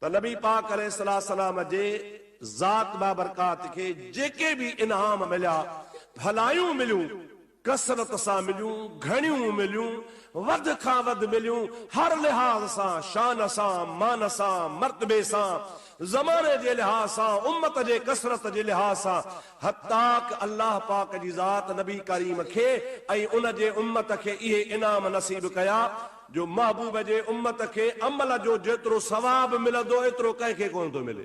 तो नबी पाक अलैहिस्सलाम जे ज़ात बाबरकात के जेके भी इनाम मिलिया, भलायूं मिलियूं, कसरत सां मिलियूं, घणियूं मिलियूं, वध खां वध मिलियूं, हर लिहाज सां, शान सां, मान सां, मर्तबे सां, ज़माने जे लिहाज सां, उम्मत जे कसरत जे लिहाज सां, हत्ता अल्लाह पाक जी ज़ात नबी करीम खे ऐं उन जे उम्मत खे इहे इनाम नसीब कया जो महबूब जे उम्मत खे अमल जो जेतिरो सवाब मिलंदो एतिरो कंहिंखे कोन थो मिले।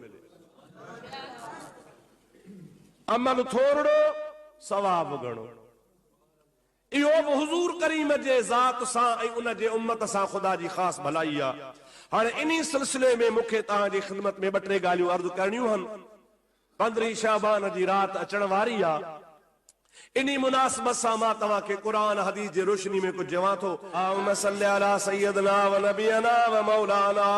अमल थोरो, सवाब घणो। इहो बि हुज़ूर करीम जे ज़ात सां ऐं उन जे उम्मत सां ख़ुदा जी ख़ासि भलाई आहे। हाणे इन्ही सिलसिले में मूंखे तव्हांजी ख़िदमत में ॿ टे ॻाल्हियूं अर्ज़ करणियूं आहिनि। 15 शाबान जी राति अचण वारी आहे। इन्ही मुनासिबत सां मां तव्हांखे क़ुरान हदीस जे रोशनी में कुझु चवां थो। अल्लाहुम्मा सल्लि अला सय्यदना व नबियना व मौलाना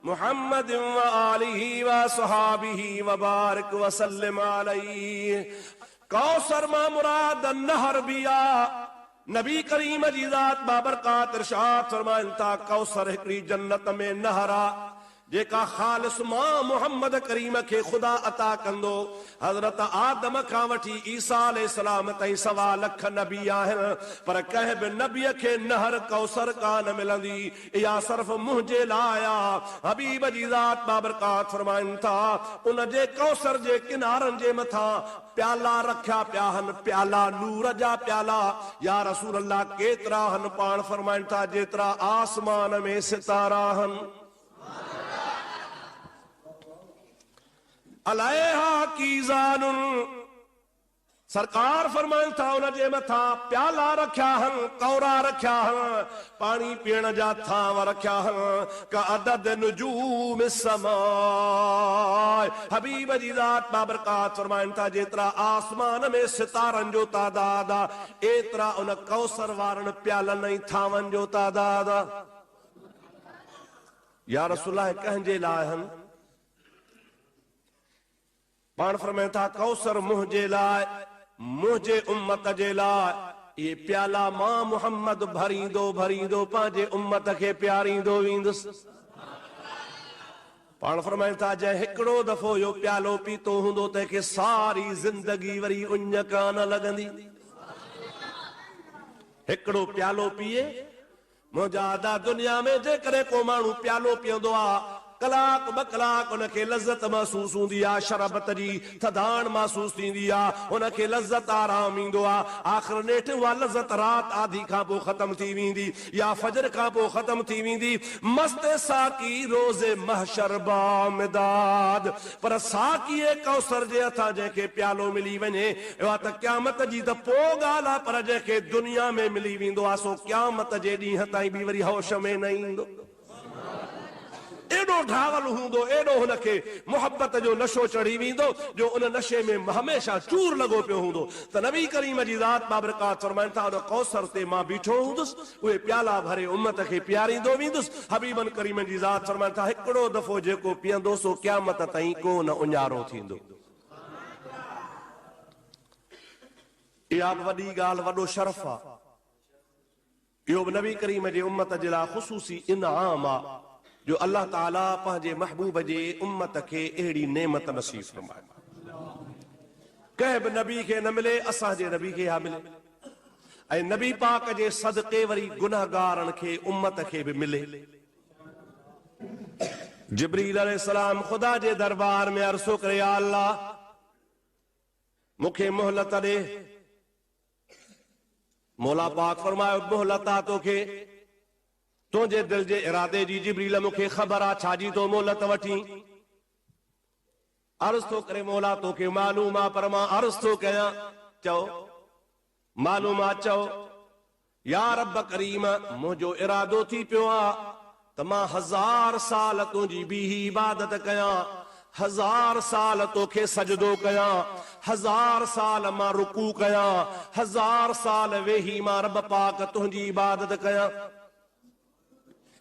मुहम्मद व आलिही व सहाबिही व बारिक व सल्लिम अलैहि। कौसर मां मुराद नहर बिया। नबी करीम जी ज़ात बाबरकात इरशाद फरमाइनि था कौसर हिकड़ी जन्नत में नहर आ जेका खालिस मां मोहम्मद करीम के खुदा अता कंदो। हजरत आदम खां वठी ईसा अलैहिस्सलाम ताईं 1.25 लख नबी आहिनि, पर कंहिं बि नबीअ खे नहर कौसर कान मिलंदी। इहा सिर्फ़ मुंहिंजे लाइ आहे। हबीब जी ज़ात बाबरकात फरमाइनि था उन जे कौसर जे किनारनि जे मथां प्याला रखिया पिया आहिनि, प्याला नूर जा प्याला। या रसूल अल्लाह केतिरा आहिनि? पाण फरमाइनि था जेतिरा आसमान में सितारा आहिनि। अलैहा कीज़ानुन, सरकार फरमाइनि था उन जे मथां प्याला रखिया आहिनि, कौरा रखिया आहिनि, पाणी पीअण जा थांव रखिया आहिनि। का अदद नुजूम समाए। हबीब जी ज़ात बाबरकात फरमाइनि था जेतिरा आसमान में सितारनि जो तादाद आहे एतिरा उन कौसर वारनि प्यालनि ऐं थांवनि जो तादाद आहे। या रसूल अल्लाह कंहिंजे लाइ आहिनि? पाण फरमाइनि था कौसर मुंहिंजे लाइ, मुंहिंजे उम्मत जे लाइ। ये प्याला मां मोहम्मद भरींदो भरींदो पंहिंजे उम्मत खे प्यारींदो वेंदुसि। पाण फरमाइनि था जंहिं हिकिड़ो दफ़ो इहो प्यालो पीतो हूंदो तंहिंखे सारी ज़िंदगी वरी उञ कान लॻंदी। हिकिड़ो प्यालो पीए मुंहिंजा अदा दुनिया में जेकॾहिं को माण्हू प्यालो पीअंदो आहे कलाक ॿ कलाक उनखे लज़त महसूस हूंदी आहे, शरबत जी थधाण महसूस थींदी आहे, उनखे लज़त आराम ईंदो आहे। आख़िर नेठि उहा लज़त राति आधी खां पोइ ख़तम थी वेंदी या फजर खां पोइ ख़तम थी वेंदी। मस्ते साकी रोज़े महशर बामिदाद। पर साकीअ कौसर जे हथां जंहिंखे प्यालो मिली वञे उहा त क़यामत जी त पोइ ॻाल्हि आहे, पर जंहिंखे दुनिया में मिली वेंदो आहे सो क़यामत जे ॾींहं ताईं बि वरी होश में न ईंदो। एॾो ढावल हूंदो, एॾो हुनखे मोहब्बत जो नशो चढ़ी वेंदो जो उन नशे में हमेशा चूर लॻो पियो हूंदो। त नबी करीम जी ज़ात बाबरकात फरमाइनि था उन कौसर ते मां बीठो हूंदुसि, उहे प्याला भरे उम्मत खे प्यारींदो वेंदुसि। हबीबन करीम जी ज़ात फरमाइनि था हिकिड़ो दफ़ो जेको पीअंदो सो क़यामत ताईं को न उञारो थींदो। इहा बि वॾी ॻाल्हि, वॾो शरफ़ आहे। इहो बि नबी करीम जे उम्मत जे लाइ ख़ुसूसी इनाम आहे जो अल्लाह ताला पंहिंजे महबूब जे उम्मत खे अहिड़ी नेमत नसीब फरमाए। कंहिं बि नबी खे न मिले, असांजे नबी खे हा मिले। ऐं नबी पाक जे सदक़े वरी गुनाहगारनि खे उम्मत खे बि मिले। जिब्रील अलैहिस्सलाम ख़ुदा जे दरबार में अर्ज़ो करे या अल्लाह मूंखे मोहलत ॾे। मौला पाक फरमायो मोहलत आहे तोखे, तुंहिंजे दिल जे इरादे जी जिब्रील मूंखे ख़बर आहे छाजी तो मोहलत वठी। अर्ज़ थो करे मौला तोखे मालूम आहे पर मां अर्ज़ थो कयां, चओ मालूम आहे चओ। या रब करीम मुंहिंजो इरादो थी पियो आहे त मां 1000 साल तुंहिंजी बीही इबादत कयां, 1000 साल तोखे सजदो कयां, 1000 साल मां रुकू कयां, 1000 साल वेही मां रब पाक तुंहिंजी इबादत कयां।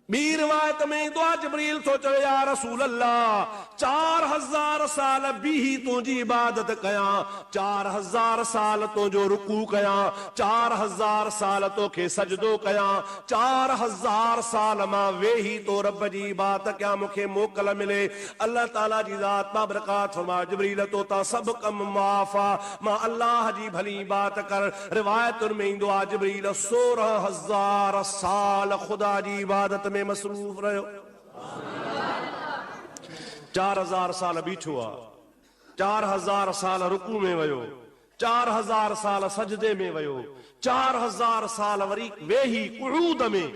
बी रिवायत में दुआ जिब्रील तो चवे या रसूल अल्लाह 4000 साल भी तुझी इबादत कया, 4000 साल तो जो रुकू कया, 4000 साल तो के सजदो कया, 4000 साल मां वेही तो रब जी इबादत क्या मुखे मोकल मिले। अल्लाह ताला जी ज़ात बाबरकात फरमा जिब्रील तो ता सब कम माफा मां अल्लाह जी भली बात कर। रिवायतुन में इंदो आ जिब्रील 16000 साल खुदा जी इबादत में मसरूफ रहो। 4000 साल बीठो आ, 4000 साल रुकू में वयो, 4000 साल सजदे में वयो, 4000 साल वरी वेही कुऊद में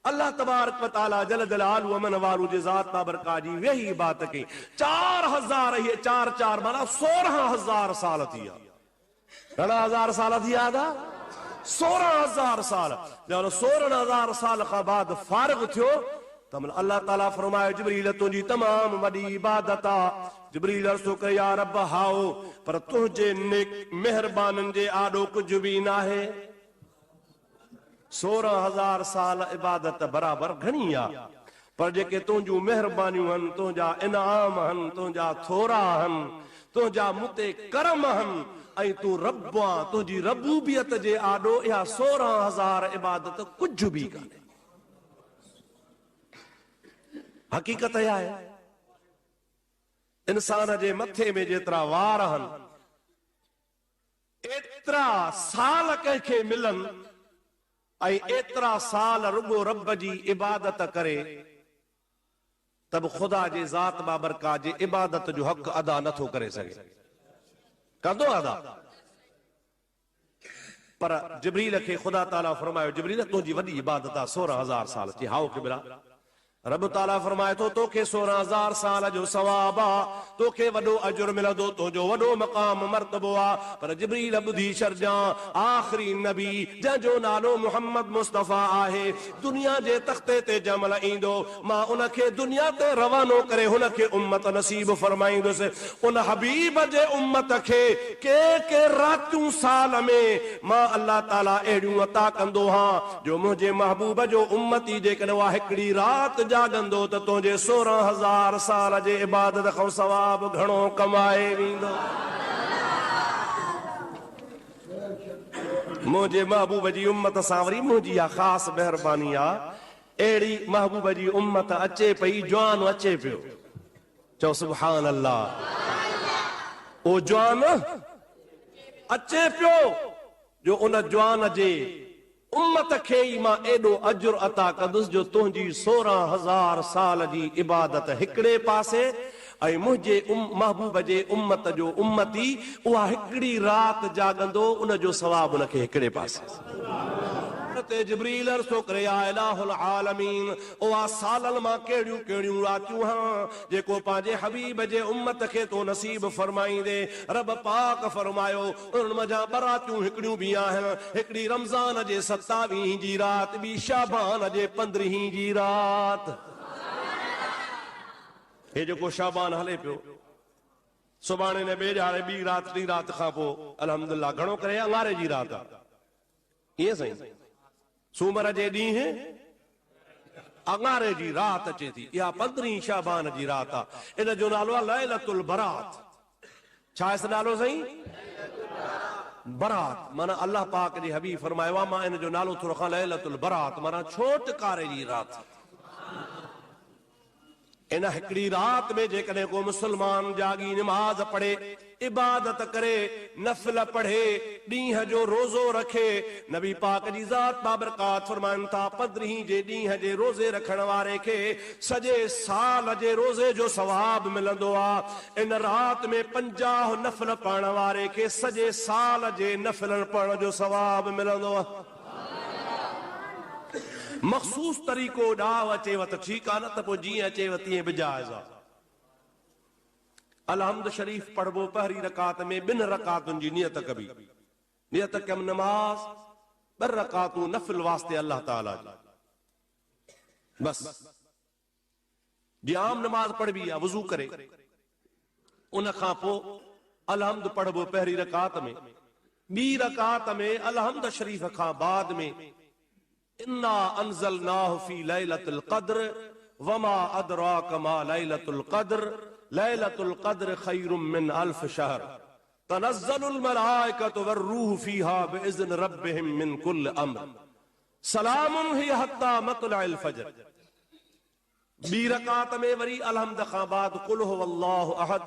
अल्लाह तबारक व तआला जल जलालहु व मन वालू जे ज़ात बाबरकात जी वेही बात की। 4000 ये 4 4 माना 16000 साल थिया। घणा हज़ार साल थिया था? 16000 साल। जब 16000 साल का बाद फारिग थियो तो अल्लाह ताला फरमायो जिब्रील तुझी तमाम वडी इबादत आ। जिब्रील अर्ज़ करे या रब हाओ पर तुझे नेक मेहरबानन जे आडो कुछ भी ना है। 16000 साल इबादत बराबर घणी आ, पर जेके तुझू मेहरबानियूं हन, तुझा इनाम हन, तुझा थोरा हन, तुझा मुते करम हन ऐं तू रब आ, तुझी रबूबियत जे आडो इहा 16000 इबादत कुछ भी कान्हे। हकीकत इहा आहे इंसान जे मथे में जेतिरा वार हन एतिरा साल कंहिंखे मिलन ऐं एतिरा साल रुगो रब जी इबादत करे तब खुदा जे ज़ात बाबरकात जे इबादत जो हक़ अदा नथो करे सघे। कंदो अदा? पर जिब्रील खे खुदा ताला फरमायो जिब्रील तुझी वडी इबादत आ 16000 साल थी। हाओ किबरा रब ताला फरमाए तो तोखे 16000 साल जो सवाब आ, तोखे वडो अजर मिलंदो, तुंहिंजो वडो मकाम मर्तबो आ। पर जिब्रील बुधी छॾजां आखिरी नबी जंहिंजो नालो मुहम्मद मुस्तफ़ा आहे दुनिया जे तख्ते ते जमल ईंदो, मां उनखे दुनिया ते रवानो करे हुनखे उम्मत नसीब फरमाईंदुसि। उन हबीब जे उम्मत खे के रातियूं साल में मां अल्लाह ताला अहिड़ियूं अता कंदो हां जो मुंहिंजे महबूब जो उम्मती जेकॾहिं उहा हिकिड़ी राति जागंदो त तुंहिंजे 16000 साल जे इबादत खां सवाब घणो कमाए वेंदो। मुंहिंजे महबूब जी उम्मत सां वरी मुंहिंजी इहा ख़ासि महिरबानी आहे, अहिड़ी महबूब जी उम्मत अचे पई, जवान अचे पियो। चओ सुभान अल्लाह। ओ जवान अचे पियो जो उन जवान जे उम्मत खे ई मां एॾो अजुर अता कंदुसि जो तुंहिंजी 16000 साल जी इबादत हिकिड़े पासे ऐं मुंहिंजे महबूब जे उम्मत जो उम्मती उहा हिकिड़ी राति जागंदो, उनजो सवाब उनखे हिकिड़े पासे। जिब्रील अर्ज़ थो करे या इलाहुल आलमीन उहा सालनि मां कहिड़ियूं कहिड़ियूं रातियूं हां जेको पंहिंजे हबीब जे उम्मत खे तो नसीब फरमाईंदे। रब पाक फरमायो उन मजा बरातियूं हिकिड़ियूं बि आहिनि, हिकिड़ी रमज़ान जे 27 जी राति, ॿी शाबान जे 15 जी राति। हे जेको शाबान हले पियो सुभाणे ने ॿिए ॾाढ़े ॿी राति टी राति खां पोइ अल्हम्दुलिल्लाह घणो करे अंगारे जी राति आहे। ईअं साईं सूमर जे ॾींहुं अंगारे जी राति अचे थी, इहा 15 शाबान जी राति आहे। इन जो नालो आहे लैलतुल बरात। छा आहे नालो साईं? बरात। माना अल्लाह पाक जे हबीब फरमायो आहे मां इन जो नालो थो रखां लैलतुल बरात, माना छोटकारे जी राति। इन हिकिड़ी राति में जेकॾहिं को मुसलमान जागी नमाज पढ़े, इबादत करे, नफिल पढ़े, ॾींहं जो रोज़ो रखे, नबी पाक जी ज़ात बाबरकात फरमाइनि था 15 जे ॾींहं जे रोज़े रखण वारे खे सॼे साल जे रोज़े जो सवाब मिलंदो आहे। इन राति में 50 नफिल पढ़ण वारे खे सॼे साल जे नफिल पढ़ण जो सवाब मिलंदो आहे। मखसूस तरीक़ो ॾाव अचेव त ठीकु आहे, न त पोइ जीअं अचेव तीअं बि जाइज़ आहे। अलहम्द शरीफ़ पढ़बो पहिरीं रकात में 2 रकातुनि जी नियत कबी, नियत कम नमाज 2 रकातूं नफिल वास्ते अल्लाह ताला जी, बस आम नमाज पढ़बी आहे वज़ू करे। उन खां पोइ अलहम्द पढ़बो पहिरीं रकात में, ॿी रकात में अलहम्द शरीफ़ खां बाद में इन्ना अंज़लनाहु फी लैलतुल क़द्र वमा अदराक मा लैलतुल क़द्र लैलतुल क़द्र खैरुम मिन अल्फ शहर तनज़्ज़लुल मलाइकतु वर्रूहु फीहा बिइज़्नि रब्बिहिम मिन कुल्लि अम्र सलामुन हिय हत्ता मतलअल फज्र। बी रकात में वरी अलहम्द खां बाद कुल हुवल्लाहु अहद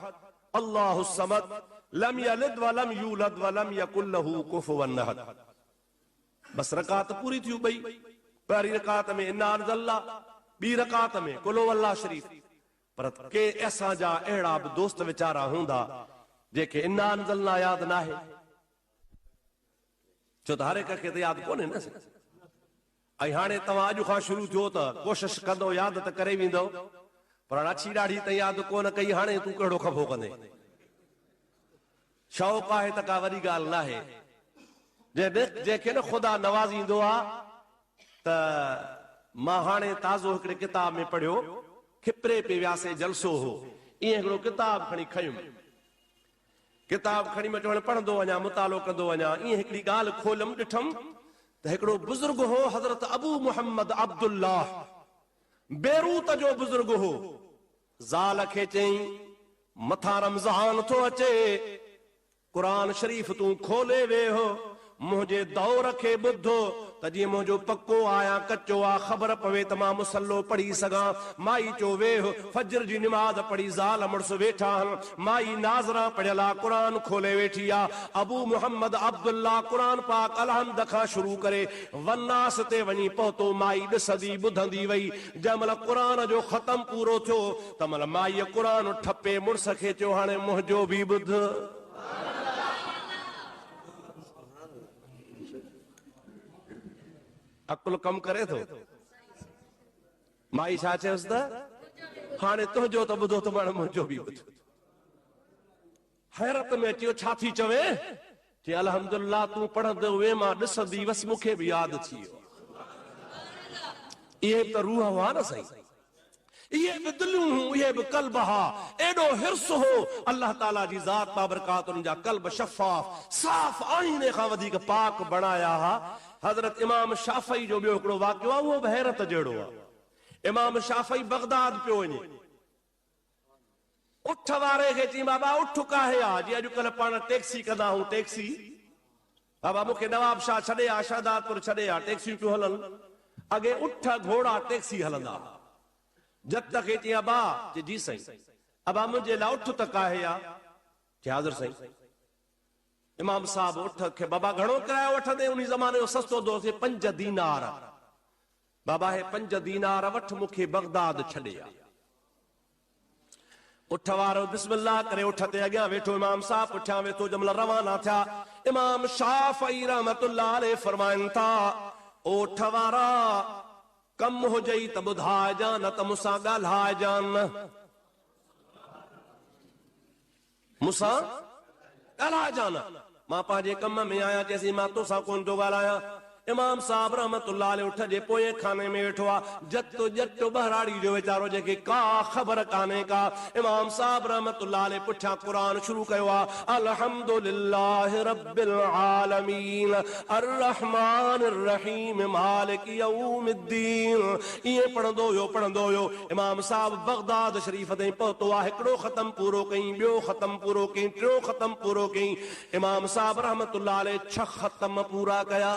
अल्लाहु समद लम यलिद व लम यूलद व लम यकुल लहू कुफुवन अहद। बस रकात पूरी थी बई। पहली रकात में इन्ना अंज़लना, बी रकात में कुल हुवल्लाह शरीफ। पर के ऐसा जा अहिड़ा बि दोस्त वीचारा हूंदा जेके इन्ना अंज़लना याद ना है, छो त हर एक खे त याद कोन्हे न। ऐं हाणे तव्हां अॼु खां शुरू थियो त कोशिश कंदो याद त करे वेंदो, पर अछी ॾाढी त याद कोन कई, हाणे तूं कहिड़ो खफ़ो कंदे। शौक़ आहे त का वॾी ॻाल्हि न आहे। जंहिंखे न ख़ुदा नवाज़ींदो आहे त मां हाणे ताज़ो हिकिड़े किताब में पढ़ियो, खिपरे पे वियासे जलसो हो, ईअं हिकिड़ो किताब खणी खयुमि। किताब खणी मां चवण पढ़ंदो वञा, मुतालो कंदो वञा, ईअं हिकिड़ी ॻाल्हि खोलम ॾिठमि त हिकिड़ो बुज़ुर्ग हो हज़रत अबू मुहम्मद अब्दुल्लाह, बेरूत जो बुज़ुर्ग हो। ज़ाल खे चई मथा रमज़ान थो अचे, क़ुरान शरीफ़ तूं खोले वेहो, मुंहिंजे दौर खे ॿुधो त जीअं मुंहिंजो पको आया कचो आ, ख़बर पवे त मां मुसल्लो पढ़ी सघां। माई चो वेहो, फजर जी निमाज़ पढ़ी, ज़ाल मुड़ुस वेठा आहिनि, माई नाज़रा पढ़ियल आ, क़ुरान खोले वेठी आ। अबू मुहम्मद अब्दुल्लाह क़ुरान पाक अलहम्द खां शुरू करे वन्नास ते वञी पहुतो। माई ॾिसंदी ॿुधंदी वई। जंहिंमहिल क़ुरान जो ख़तम पूरो थियो त महिल माईअ क़ुरान ठपे मुड़ुस खे चयो हाणे मुंहिंजो बि ॿुध। अकुल कम करे थो। माई छा चयोसि त हाणे तुंहिंजो त ॿुधो त हाणे मुंहिंजो बि ॿुध। हैरत में अची छा थी चवे, चई अल्हम्दुलिल्लाह तूं पढ़ंदो वे, मां ॾिसंदी वस, मूंखे बि यादि थी वियो। इहे त रूह हुआ न साईं, इहे बि दिलियूं हुयूं, इहे बि कल्ब हा। एॾो हिर्स हो अल्लाह ताला जी ज़ात बाबरकात, उन जा कल्ब शफ़ाफ साफ़ आईने खां वधीक पाक बणाया हा। हज़रत इमाम शाफ़ई जो ॿियो हिकिड़ो वाक़ियो आहे, उहो बि हैरत जहिड़ो आहे। इमाम शाफ़ई बगदाद पियो वञे, उठ वारे खे चई बाबा उठ काहे आ, जीअं अॼुकल्ह पाण टैक्सी कंदा आहियूं, टैक्सी बाबा मूंखे नवाब शाह छॾे आ, शहदादपुर छॾे आ, टैक्सियूं पियूं हलनि। अॻे उठ घोड़ा टैक्सी हलंदा। जत खे चई अबा, चई जी साईं। अबा मुंहिंजे लाइ उठ त काहे आ, चई हाज़िर साईं। इमाम साहब उठ खे बाबा घणो किरायो वठंदे, उन ज़माने जो सस्तो दोस्त 5 दीनार। बाबा हे 5 दीनार वठ, मूंखे बगदाद छॾे आ। उठ वारो बिस्मिल्लाह करे उठ ते अॻियां वेठो, इमाम साहब पुठियां वेठो। जंहिंमहिल रवाना थिया, इमाम शाफ़ई रहमतुल्लाह अलैह फरमाइनि था, ओठ वारा कम हुजई त ॿुधाइजां, न त मूंसां ॻाल्हाइजां, मूंसां ॻाल्हाइजां न। मां पंहिंजे कम में आहियां, चएसि मां तोसां कोन थो ॻाल्हायां। इमाम साहब रहमतुल्लाह अलैह उठ जे पोएं खाने में वेठो आहे। जतो जट बहराड़ी जो वीचारो जंहिंखे का ख़बर कान्हे का। इमाम साहब रहमतुल्लाह अलैह पुठियां क़ुरान शुरू कयो आहे, अल्हम्दुलिल्लाहि रब्बिल आलमीन अर्रहमानिर रहीम मालिक यौमिद्दीन। ईअं पढ़ंदो हुयो। इमाम साहब बगदाद शरीफ़ ताईं पहुतो आहे। हिकिड़ो ख़तम पूरो कई, ॿियो ख़तम पूरो कई, टियों ख़तम पूरो कई। इमाम साहब रहमतुल्लाह अलैह 6 ख़तम पूरा कया।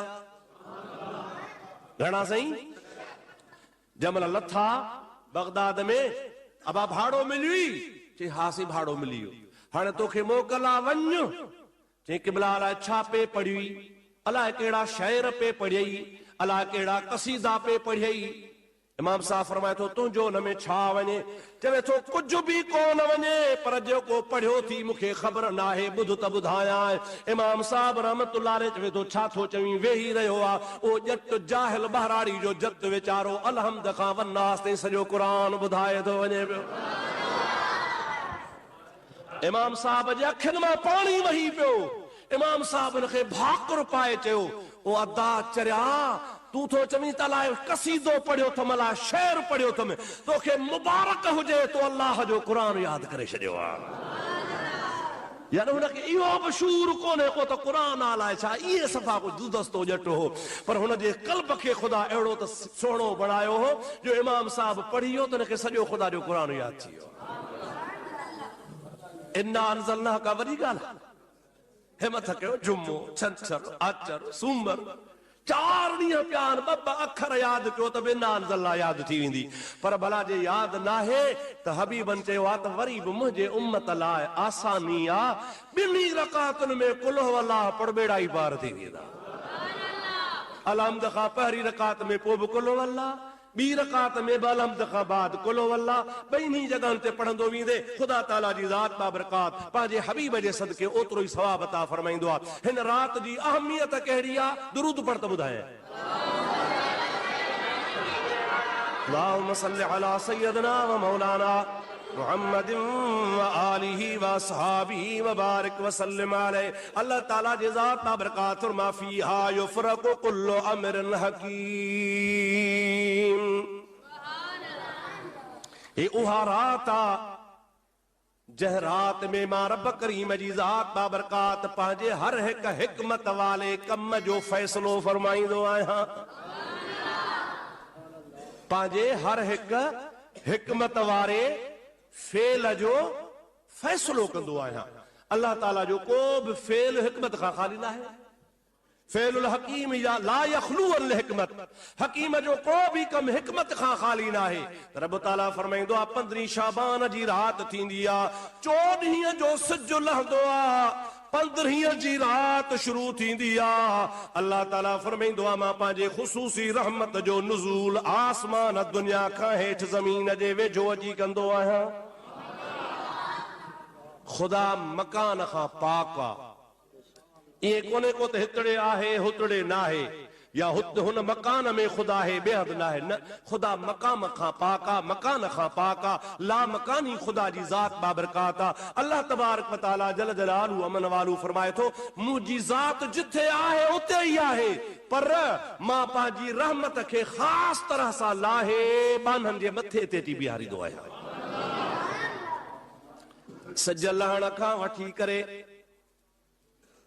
घणा साईं? जंहिंमहिल लथा बगदाद में, अबा भाड़ो मिली, चई हा सी भाड़ो मिली वियो। हाणे तोखे मोकल आहे, वञ। चई क़िबला अलाए छा पे पढ़ी, अलाए कहिड़ा शाइर पे पढ़ियई, अलाए कहिड़ा कसीदा पे पढ़ियई। इमाम साहब फरमाए थो तुंहिंजो हुन में छा वञे? चवे थो कुझु बि कोन वञे, पर जेको पढ़ियो थी मूंखे ख़बर न आहे, ॿुध त ॿुधायां। इमाम साहब रहमतुल्लाह अलैह चवे थो छा थो चवीं? वेही रहियो आहे ओ जट जाहिल बहराड़ी जो जत वीचारो अलहम्द खां वन्नास ताईं सॼो क़ुरान ॿुधाए थो वञे पियो। इमाम साहब जे अखियुनि मां पाणी वही पियो। इमाम साहब हिनखे भाकुर पाए चयो, ओ अदा चरिया, तूं थो चवीं त अलाए कसीदो पढ़ियो थम, अलाए शेर पढ़ियो थम, तोखे मुबारक हुजे तो अल्लाह जो क़ुरान यादि करे छॾियो आहे। यानी हुनखे इहो बशूर कोन्हे को त क़ुरान आलाए छा इहे सफ़ा को दुदस्तो ॼटो हो, पर हुनजे क़ल्ब खे ख़ुदा अहिड़ो त सुहिणो बणायो हो जो इमाम साहब पढ़ियो त हुनखे सॼो ख़ुदा जो क़ुरान यादि थी वियो। इन्ना अंज़लनाहु का वॾी ॻाल्हि आहे। हिमत कयो, जुमो, छंछरु, आचर, सूमर, 4 ॾींहं पिया आहिनि, 2 अखर यादि कयो त बिना अंज़लना यादि थी वेंदी। पर भला जे यादि नाहे त हबीबन चयो आहे त वरी बि मुंहिंजे उम्मत लाइ आसानी आहे, 2 रकातुनि में कुल हुवल्लाह पढ़ बेड़ा ई पार थी वेंदा। अलहम्द खां पहिरीं रकात में पोइ बि कुल हुवल्लाह, 2 रकात में बि अलहम्द खां बाद कुल हुवल्लाह, ॿिन्ही जॻहनि ते पढ़ंदो वेंदे ख़ुदा ताला जी ज़ात बाबरकात पंहिंजे हबीब जे सदके ओतिरो ई सवाब अता फरमाईंदो आहे। हिन रात जी अहमियत कहिड़ी आहे, दुरूद पढ़ त ॿुधाए। अल्लाहुम्मा सल्लि अला सय्यदना व मौलाना मुहम्मदिन व आलिहि व अस्हाबिहि व बारिक व सल्लिम अलैहि। अल्लाह ताला जी ज़ात बाबरकात फरमा फीहा युफ़रक़ु कुल्लु अम्रिन हकीम। ये उहा रात आ जह रात में मां रब करीम जी ज़ात बाबरकात पंहिंजे हर हिक हिकमत वाले कम जो फ़ैसिलो फरमाईंदो आहियां। पंहिंजे हर हिक हिकमत वारे फेल जो फैसलो कंदो आहियां। अल्लाह ताला जो को बि फेल हिकमत खां खाली न आहे। फेलुल हकीम या ला यखलू अल हिकमत, हकीम जो को भी कम हिकमत खां खाली न आहे। रब ताला फरमाईंदो आहे 15 शाबान जी रात थींदी आहे, 14 जो सिज लहंदो आहे, 15 जी रात शुरू थींदी आहे। अल्लाह ताला फरमाईंदो आहे मां पंहिंजे ख़ुसूसी रहमत जो नुज़ूल आसमान दुनिया खां हेठि ज़मीन जे वेझो अची कंदो आहियां। ख़ुदा मकान खां पाक आहे। ये कोने को त हितड़े आहे हुतड़े नाहे, या हुन मकान में खुदा है बेहद नाहे न, खुदा मकाम खां पाका, मकान खां पाका, ला मकानी खुदा जी ज़ात बाबरकात आ। अल्लाह तबारक व तआला जल जलालहू अमन वालू फरमाए थो मुंहिंजी ज़ात जिथे आहे उते ई आहे, पर मां पंहिंजी रहमत खे ख़ासि तरह सां लाहे बाननि जे मथे ते थी बीहारींदो आहियां। सज लहण खां वठी करे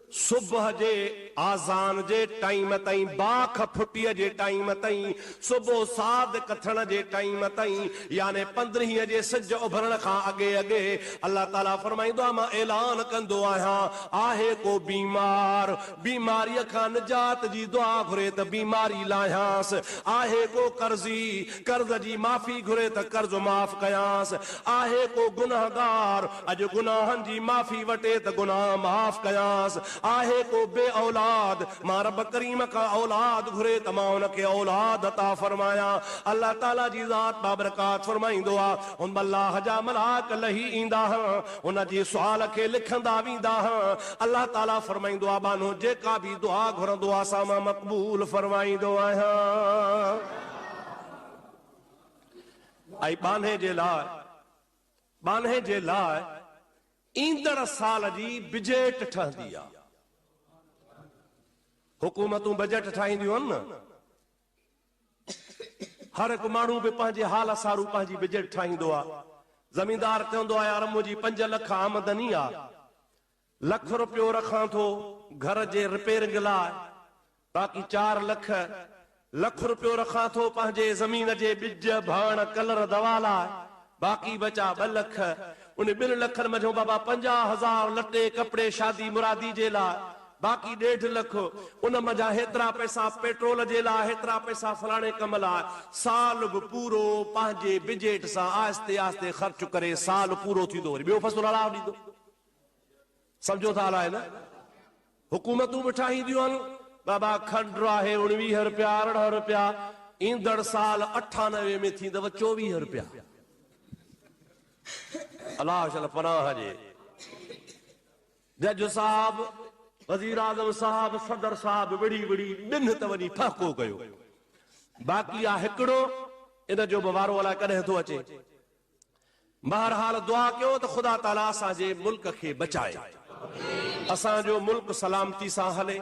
सुबह जे आज़ान जे टाइम ताईं, बाख फुटीअ जे टाइम ताईं, सुबुह साद कथण जे टाइम ताईं, याने 15 जे सिज उभरण खां अॻे अॻे अल्लाह ताला फरमाईंदो आहे मां ऐलान कंदो आहियां आहे को बीमार, बीमारीअ खां निजात जी दुआ घुरे त बीमारी लाहियांसि, आहे को कर्ज़ी, कर्ज़ जी माफ़ी घुरे त कर्ज़ माफ़ कयांसि, आहे को गुनाहगार अॼु गुनाहनि जी माफ़ी वटे त गुनाह माफ़ कयांसि, आहे को बे औलाद मां रब करीम का औलाद घुरे त मां उनखे औलाद अता फरमाया। अल्लाह ताला जी ज़ात बाबरकात फरमाईंदो आहे उन अल्लाह जा मलाक लही ईंदा उन जी सुवाल खे लिखंदा वेंदा। अल्लाह ताला फरमाईंदो आहे बानो जेका भी दुआ घुरंदो आहे सा मां मक़बूल फरमाईंदो आहियां। ऐं बान्हे जे लाइ ईंदड़ साल जी बजट ठहंदी आहे। हुकूमतूं बजट ठाहींदियूं आहिनि न, हर हिकु माण्हू बि पंहिंजे हाल सारू पंहिंजी बजट ठाहींदो आहे। ज़मींदार चवंदो आहे यार मुंहिंजी 5 लख आमदनी आहे, लख रुपयो रखां थो घर जे रिपेयरिंग लाइ, बाक़ी 4 लख रुपयो रखां थो पंहिंजे ज़मीन जे ॿिज भाण कलर दवा लाइ, बाक़ी बचा 2 लख। उन 2 लखनि मथां बाबा 50,000 लटे कपिड़े शादी मुरादी जे लाइ, बाक़ी 1.5 लख उन मजा हेतिरा पैसा पेट्रोल जे लाइ, हेतिरा पैसा फलाणे कम लाइ। साल बि पूरो पंहिंजे बजट सां आहिस्ते आहिस्ते ख़र्च करे साल पूरो थींदो, वरी ॿियो फ़सुलु हलाए ॾींदो। सम्झो था हलाए न? हुकूमतूं बि ठाहींदियूं आहिनि बाबा खंड आहे 19 रुपया 18 रुपया, ईंदड़ साल 98 में थींदव 24 रुपया। अलाह शल पनाह जे। जज साहब, वज़ीर आज़म साहब, सदर साहब विड़ी विड़ी ॿिनि त वञी फ़ाक़ो कयो, बाक़ी आहे हिकिड़ो, इन जो बि वारो अलाए कॾहिं थो अचे। बहरहाल दुआ कयो त ख़ुदा ताला असांजे मुल्क खे बचाए, असांजो मुल्क सलामती सां हले।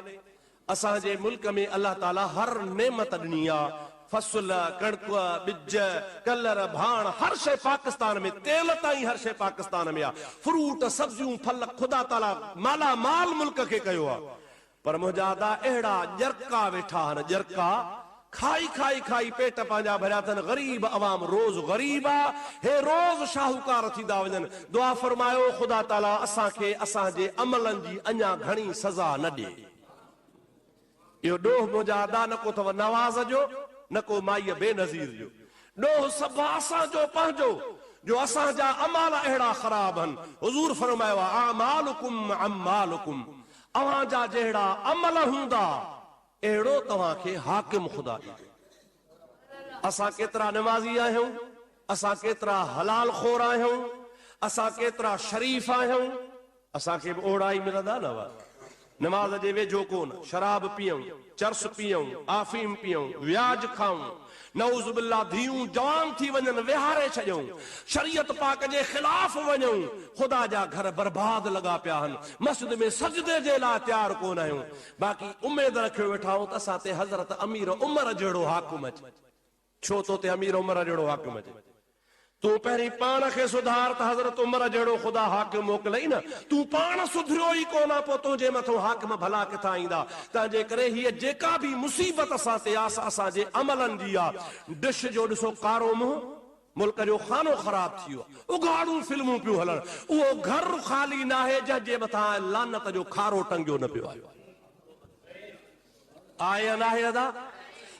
असांजे मुल्क में अल्लाह ताला हर नेमत ॾिनी आहे, फसल, कणक, बिज, कलर, भाण, हर शे पाकिस्तान में, तेल ताईं हर शे पाकिस्तान में आ। फ्रूट, सब्जियूं, फल खुदा ताला माला माल मुल्क के कयो आ। पर मुजादा अहिड़ा जरका वेठा आहिनि, जरका खाई खाई खाई पेट पंहिंजा भरिया अथनि। गरीब अवाम रोज़ गरीब आ, हे रोज़ शाहूकार थींदा वञनि। दुआ फरमायो खुदा ताला असांखे असांजे अमलनि जी अञा घणी सज़ा न ॾे। इहो ॾोह मुजादा न को अथव नवाज़ जो, न को माईअ बेनज़ीर जो। ॾोह सभु असांजो पंहिंजो, जो असांजा अमाल अहिड़ा ख़राब आहिनि। हुज़ूर फरमायो आहे आमालुकुम अम्मालुकुम, अव्हांजा जहिड़ा अमल हूंदा अहिड़ो तव्हांखे हाकिम ख़ुदा ॾींदो। असां केतिरा नमाज़ी आहियूं, असां केतिरा हलाल खोर आहियूं, असां केतिरा शरीफ़ आहियूं, असांखे बि ओड़ा ई मिलंदा न हुआ। नमाज जे वेझो कोन, शराब पीऊं, चर्स पीऊं, आफीम पीऊं, व्याज खाऊं, नऊज़ बिल्लाह धीऊं जवान थी वञनि, विहारे छॾियूं, शरीयत पाक जे ख़िलाफ़ वञूं, ख़ुदा जा घर बर्बाद लॻा पिया आहिनि। मस्जिद में सजदे जे लाइ तयारु कोन आहियूं। बाक़ी उमेद रखियो वेठा आहियूं त असां ते हज़रत अमीर उमर जहिड़ो हाकिम अचे। छो तो ते अमीर उमर जहिड़ो हाकिम अचे? तू पहिरीं पाण खे सुधार त हज़रत उमर जहिड़ो ख़ुदा हाकिम मोकिलई न। तू पाण सुधरियो ई कोन, पोइ तुंहिंजे मथां हाकिम भला किथां ईंदा? तंहिंजे करे हीअ जेका बि मुसीबत असां ते आहे, असांजे अमलनि जी आहे। डिश जो ॾिसो कारो मुंहुं, मुल्क जो खानो ख़राब थी वियो, उघाड़ू फिल्मूं पियूं हलनि। उहो घर ख़ाली न आहे जंहिंजे मथां लानत जो खारो टंगियो न पियो आहे। आहे न आहे अदा?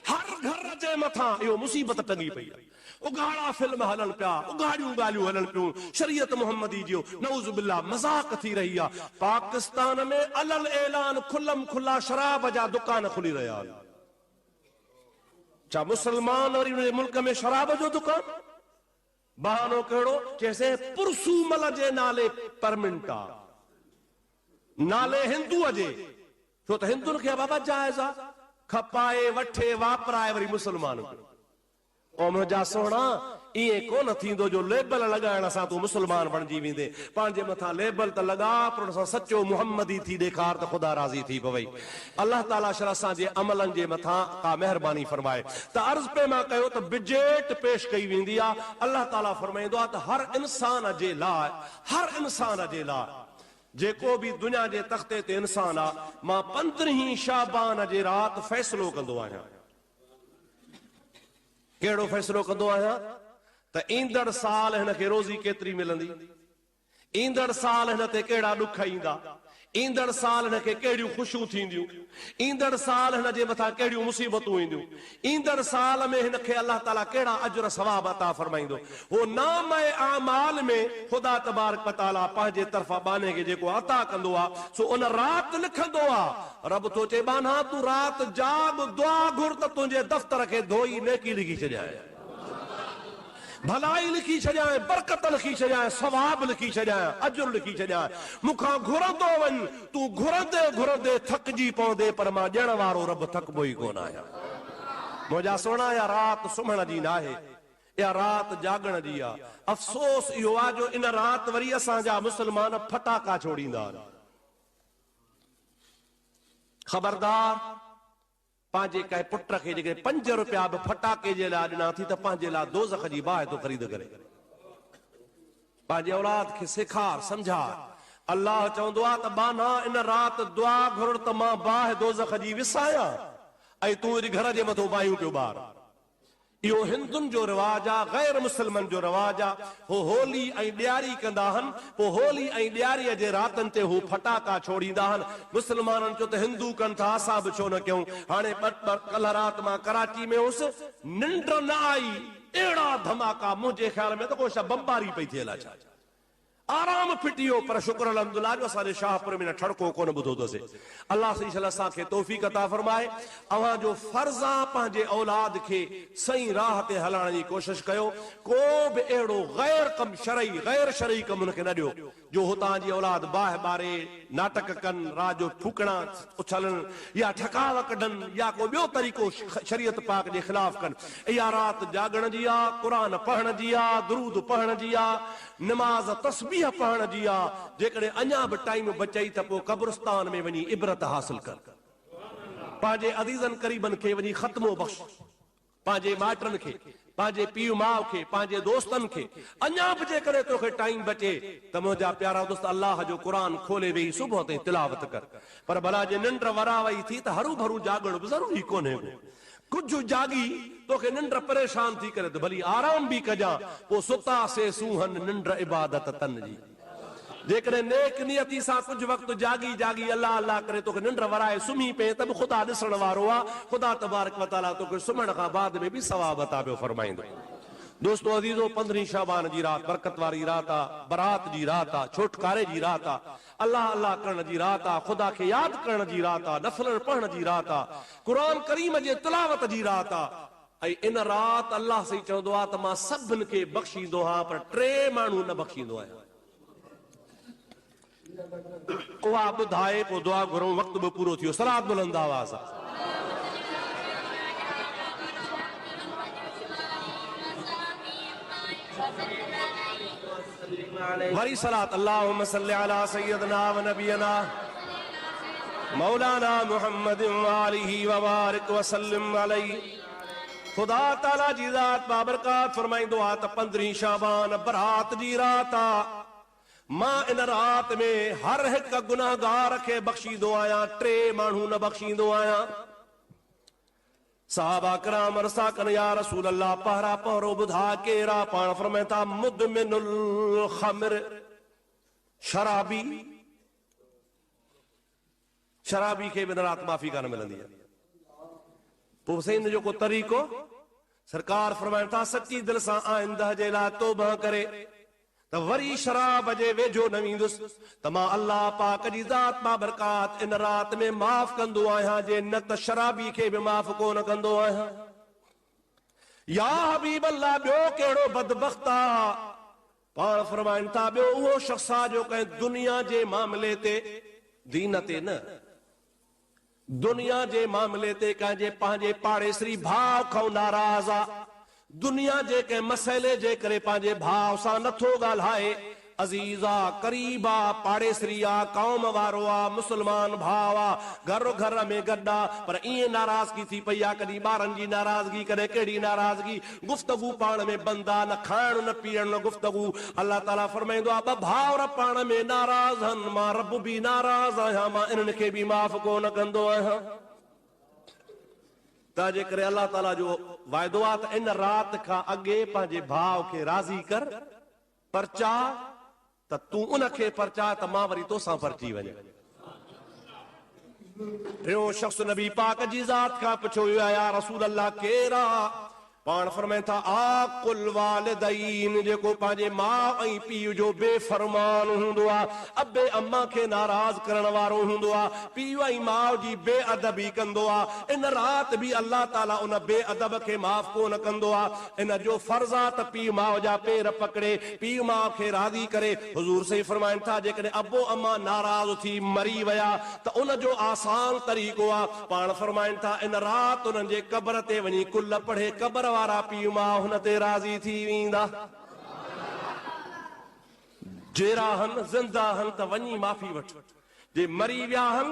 हर घर जे मथां इहो मुसीबत टंगी पई आहे। उघाड़ा फिल्म हलन पिया, उघाड़ियूं ॻाल्हियूं हलन पियूं, शरीयत मुहम्मदी जो नऊज़ बिल्लाह मज़ाक थी रही आहे। पाकिस्तान में अलल ऐलान खुलम खुला शराब जा दुकान खुली रहिया आहिनि। छा मुसलमान वरी उन मुल्क में शराब जो दुकान? बहानो कहिड़ो? चइसे पुरसूमल जे नाले परमिट आहे, नाले हिंदूअ जे। छो त हिंदुनि खे बाबा जाइज़ आहे, खपाए वठे वापराए वरी मुसलमान खे। ओ मुंहिंजा सोणा, इएं कोन थींदो जो लेबल लॻाइण सां तूं मुसलमान बणिजी वेंदे। पंहिंजे मथां लेबल त लॻा, पर उन सां सचो मुहम्मदी थी ॾेखार त ख़ुदा राज़ी थी पवई। अलाह ताला शर असांजे अमलनि जे मथां का महिरबानी फरमाए। त अर्ज़ पे मां कयो त बिजेट पेश कई वेंदी आहे। अलाह ताला फरमाईंदो आहे त हर इंसान जे लाइ, हर इंसान जे लाइ, जेको बि दुनिया जे तख़्ते ते इंसान आहे, मां 15 शाबान जे राति फ़ैसिलो कंदो आहियां। कहिड़ो फ़ैसिलो कंदो आहियां? त ईंदड़ साल हिन खे रोज़ी केतिरी मिलंदी, ईंदड़ साल हिन ते कहिड़ा ॾुख ईंदा, ईंदड़ साल हिन खे कहिड़ियूं ख़ुशियूं थींदियूं, ईंदड़ साल हिन जे मथां कहिड़ियूं मुसीबतूं ईंदियूं, ईंदड़ साल में हिन खे अलाह ताला कहिड़ा अजर सवाब अता फरमाईंदो। हो नाम आमाल में ख़ुदा तबारक व तआला पंहिंजे तरफ़ां बाने खे जेको अता कंदो आहे, सो उन राति लिखंदो आहे। रब तो चए बाना तूं राति जाग, दुआ घुर त तुंहिंजे दफ़्तर खे धोई नेकी लिखी छॾियां, भलाई लिखी छॾियां, बरकत लिखी छॾियां, सवाब लिखी छॾियां, अजुर लिखी छॾियां। मूंखां घुरंदो वञ, तूं घुरंदे घुरंदे थकिजी पवंदे, पर मां ॾियण वारो रब थकबो ई कोन आहियां। मुंहिंजा सोना, या राति सुम्हण जी न आहे, या राति जागण जी आहे। अफ़सोस इहो आहे जो इन राति वरी असांजा मुस्लमान फटाका छोड़ींदा आहिनि। ख़बरदार, पंहिंजे कंहिं पुट खे जेके 5 रुपया बि फटाके जे लाइ ॾिना थी, त पंहिंजे लाइ दोज़ख जी बाहि थो ख़रीद करे। पंहिंजे औलाद खे सेखार, सम्झार। अल्लाह चवंदो आहे त बाना इन राति दुआ घुर त मां बाहि दोज़ख जी विसायां, ऐं तूं वरी घर जे मथां बाहियूं पियो ॿार। इहो हिंदुनि जो रिवाज आहे, गैर मुस्लमान जो रिवाज आहे। हो होली ऐं ॾियारी कंदा आहिनि, पोइ होली ऐं ॾियारीअ जे रातनि ते हू फटाका छोड़ींदा आहिनि। मुस्लमाननि चयो त हिंदू कनि था, असां बि छो न कयूं। हाणे कल्ह राति मां कराची में हुउसि, निंड न आई, अहिड़ा धमाका, मुंहिंजे ख़्याल में त को छा बमबारी पई थियल आहे छा। आराम फिटी वियो, पर शुक्र अल्हम्दुलिल्लाह जो असांजे शाहपुर में न ठड़को कोन ॿुधो अथसीं। अल्लाह सही असांखे तौफ़ीक़ अता फरमाए। अव्हां जो फर्ज़ आहे पंहिंजे औलाद खे सही राह ते हलाइण जी कोशिश कयो। को बि अहिड़ो गैर कम शरई, गैर शरई कम हुनखे न ॾियो जो हुतां जी औलाद बाहि ॿारे, नाटक कनि, रात जो फूकणा उछलनि, या ठकाव कढनि, या को ॿियो तरीक़ो शरीयत पाक जे ख़िलाफ़ कनि। इहा राति जागण जी आहे, क़ुरान पढ़ण जी आहे, दुरूद पढ़ण जी आहे, नमाज़ तस्बीह पढ़ण जी आहे। जेकॾहिं अञा बि टाइम बचई त पोइ क़ब्रिस्तान में वञी इबरत हासिल कर, पंहिंजे अज़ीज़नि क़रीबनि खे वञी ख़त्मो बख़्श, पंहिंजे माइटनि खे, पंहिंजे पीउ माउ खे, पंहिंजे दोस्तनि खे, अञा बि जेकॾहिं तोखे टाइम बचे त मुंहिंजा प्यारा दोस्त अल्लाह जो क़ुरान खोले वेही सुबुह ताईं तिलावत कर। पर भला जे निंड वरा वई थी त हरू भरू जागण बि ज़रूरी कोन्हे। कुझु जागी तोखे निंड परेशान थी करे त भली आराम बि कजां, पोइ सुतासे सूहन निंड इबादत तन जी। जेकॾहिं नेक नियती सां कुझु वक़्तु जागी जागी अल्लाह अल्लाह करे तोखे निंड वराए सुम्ही पए त बि ख़ुदा ॾिसण वारो आहे। ख़ुदा तबारक व तआला तोखे सुम्हण खां बाद में बि सवाब अता पियो फरमाईंदो। दोस्तो अज़ीज़ो, 15 शाबान जी रात बरकत वारी रात आहे, बरात जी रात आहे, छुटकारे जी रात आहे, अल्लाह अल्लाह करण जी रात आहे, ख़ुदा खे यादि करण जी रात आहे, नफ़ल पढ़ण जी रात आहे, क़ुरान करीम जे तिलावत जी रात आहे। ऐं इन रात अल्लाह साईं चवंदो आहे त मां सभिनि खे बख़्शींदो आहियां, पर 3 माण्हू न बख़्शींदो आहियां। उहा ॿुधाए पोइ दुआ घुरूं, वक़्तु बि पूरो थियो। सलात बुलंद आवाज़ आहे। वरी सलात अल्लाहुम्म सल्लि अला सय्यदना व नबियना मौलाना मुहम्मद व आलिहि व बारिक व सल्लिम अलैहि। खुदा ताला जी ज़ात बाबरकात फरमाईंदो आहे त 15 शाबान बरात जी रात आहे। मां इन रात में हर हिकु गुनाहगार खे बख़्शींदो आहियां, 3 माण्हू न बख़्शींदो आहियां। साहबा कराम अर्सा कन या रसूल अल्लाह पहरा पहरो ॿुधा केरा? पाण फरमाए था मुदमिनुल ख़म्र, शराबी। शराबी खे बिन रात माफ़ी कान मिलंदी आहे। पोइ सही जो को तरीक़ो सरकार फरमाइनि था सची दिलि सां आइंदह जे लाइ तौबा करे त वरी शराब जे वेझो न वेंदुसि त मां अल्लाह पाक जी ज़ात बाबरकात इन रात में माफ़ कंदो आहियां, जे न त शराबी खे बि माफ़ कोन कंदो आहियां। या हबीब अल्लाह, ॿियो कहिड़ो बदबख्त आहे? पाण फरमाइनि था ॿियो उहो शख़्स आहे जो कंहिं दुनिया जे मामले ते, दीन ते न, दुनिया जे मामले ते कंहिंजे पंहिंजे पाड़ेसरी भाउ खां नाराज़ आहे। दुनिया जे कंहिं मसइले जे करे पंहिंजे भाउ सां नथो ॻाल्हाए। अज़ीज़ा, करीबा, पाड़ेसरी आ, कौम वारो आ, मुसलमान भाउ आ, घर घर में गॾु आ, पर ईअं नाराज़गी थी पई आहे, कॾहिं ॿारनि जी नाराज़गी, कॾहिं कहिड़ी नाराज़गी, गुफ़्तगू पाण में बंदि आहे, न खाइण न पीअण न गुफ़्तगू। अल्लाह ताला फरमाईंदो आहे 2 भाउर पाण में नाराज़ आहिनि, मां रब बि नाराज़ आहियां, मां इन्हनि खे बि माफ़ कोन कंदो आहियां। तंहिंजे करे अल्लाह ताला जो वाइदो आहे त इन रात खां अॻे पंहिंजे भाउ खे राज़ी कर, परचा त तूं उनखे परचा त मां वरी तोसां परची वञा। टियों शख़्स नबी पाक जी ज़ात खां पुछियो या रसूल अल्लाह केरा? पाण फरमाए था आकुल वालिदैन, जेको पंहिंजे माउ ऐं पीउ जो बेफ़रमान हूंदो आहे, अबे अम्मा खे नाराज़ करण वारो हूंदो आहे, पीउ ऐं माउ जी बेअदबी कंदो आहे। इन रात बि अल्लाह ताला उन बेअदब खे माफ़ कोन कंदो आहे। इन जो फर्ज़ आहे त पीउ माउ जा पेर पकड़े, पीउ माउ खे राज़ी करे। हुज़ूर सही फरमाइनि था जेकॾहिं अबो अम्मा नाराज़ थी मरी विया त उन जो आसान तरीक़ो आहे, पाण फरमाइनि था इन रात उन्हनि जे क़ब्र ते वञी कुल पढ़े, क़ब्र वारा पीउ माउ हुन ते राज़ी थी वेंदा। जेरा हन ज़िंदा हन त वञी माफ़ी वठ, जे मरी विया हन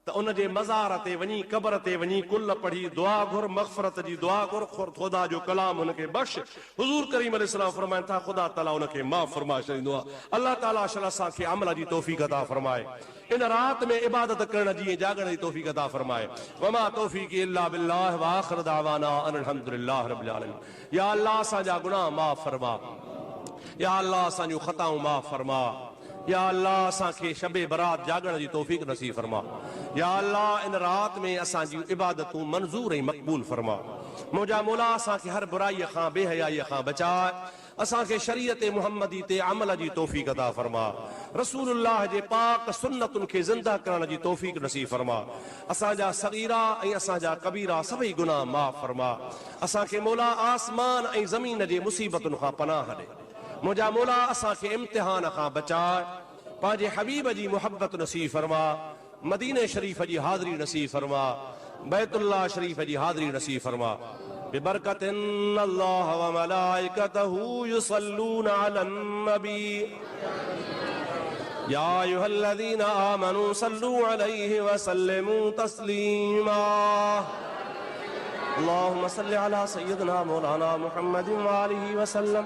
त उन जे मज़ार ते वञी, क़ब्र ते वञी कुल पढ़ी दुआ घुर, मग़फ़रत जी दुआ घुर, ख़ुदा जो कलाम हुनखे बख़्श। हुज़ूर करीम अलैहिस्सलाम फरमाइनि था ख़ुदा ताला उनखे माफ़ फरमाए छॾींदो आहे। अल्लाह ताला असांखे अमल जी तौफ़ीक़ अता फरमाए, इन रात में इबादत करण जी, जागण जी तौफ़ीक़ अता फरमाए। वमा तौफ़ीक़ी इल्ला बिल्लाह व आख़िर दावाना अनिल हम्दुलिल्लाहि रब्बिल आलमीन। या अल्लाह असांजा गुनाह माफ़ फरमा, या अल्लाह असांजूं ख़ताऊं माफ़ फरमा, या अल्लाह असांखे शबे बरात जागण जी तौफ़ीक़ नसीब फरमा। या अल्लाह इन रात में असांजी इबादतूं मंज़ूर ऐं मक़बूल फरमा। मुंहिंजा मौला असांखे हर बुराईअ खां, बेहयाईअ खां बचाए, असांखे शरीयत मुहम्मदी ते अमल जी तौफ़ीक़ अता फरमा। रसूलुल्लाह जे पाक सुन्नतुनि खे ज़िंदा करण जी तौफ़ीक़ नसीब फरमा। असांजा सगीरा ऐं असांजा कबीरा सभई गुनाह माफ़ फरमा। असांखे मौला आसमान ऐं ज़मीन जे मुसीबतुनि खां पनाह ॾे। मुंहिंजा मौला असांखे इम्तिहान खां बचाए, पंहिंजे हबीब जी मुहब्बत नसीब फरमा, मदीने शरीफ जी हाज़री नसीब फरमा, बैतुल्लाह शरीफ जी हाज़री नसीब फरमा। बिबरकत अल्लाह व मलाइकतहू युसल्लून अलन नबी या अय्युहल्लज़ीना आमनू सल्लू अलैहि व सल्लिमू तस्लीमा। अल्लाहुम्मा सल्लि अला सय्यिदना मौलाना मुहम्मदिन व आलिहि वसल्लम।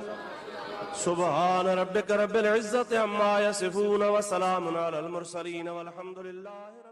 सुब्हान रब्बिक रब्बिल इज्जति अम्मा यसिफून व सलामुन अलल मुरसलीन वल्हम्दुलिल्लाहि।